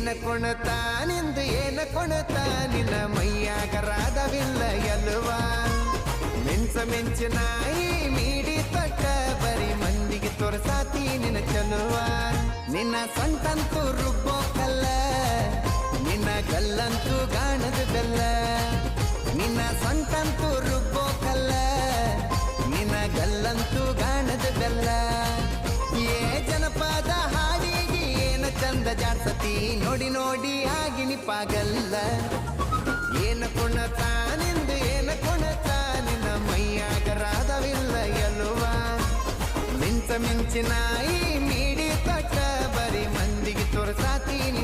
ಏನ ಕುಣತ ನಿಂದು ಏನ ಕುಣತ ನಿನ್ನ ಮೈಯಾಗರಾದವಿಲ್ಲ ಎಲ್ವಾ ಮಿಂಚ ಮಿಂಚಿನಾಯಿ ಮೀಡಿ ತೊಟ್ಟ ಬರೀ ಮಂದಿಗೆ ತೋರ್ಸಾತಿ ನಿನ್ನ ಚಲುವ ನಿನ್ನ ಸೊಂಟಂತೂ ರುಬ್ಬೋ ಕಲ್ಲ ನಿನ್ನ ಗಲ್ಲಂತೂ ಗಾಣದ ಬೆಲ್ಲ ನಿನ್ನ ಸೊಂಟಂತೂ ರುಬ್ಬೋ ಕಲ್ಲ ನಿನ್ನ ಗಲ್ಲಂತೂ ಗಾಣದ ಬೆಲ್ಲ ಏ ಜನಪದ ಹಾಡಿಗೆ ಏನ ಚಂದ ಜಾಡ್ಸತಿ ನೋಡಿ ನೋಡಿ ಆಗಿನಿ ಪಾಗಲ್ಲ ಏನ ಕುಣತ ನಿಂದು ಏನ ಕುಣತ ನಿನ್ನ ಮೈಯಾಗರಾದವಿಲ್ಲ ಎಲ್ವ ಮಿಂಚ ಮಿಂಚಿನಾಯಿ ಮೀಡಿ ತೊಟ್ಟ ಬರೀ ಮಂದಿಗೆ ತೋರ್ಸಾತೀನಿ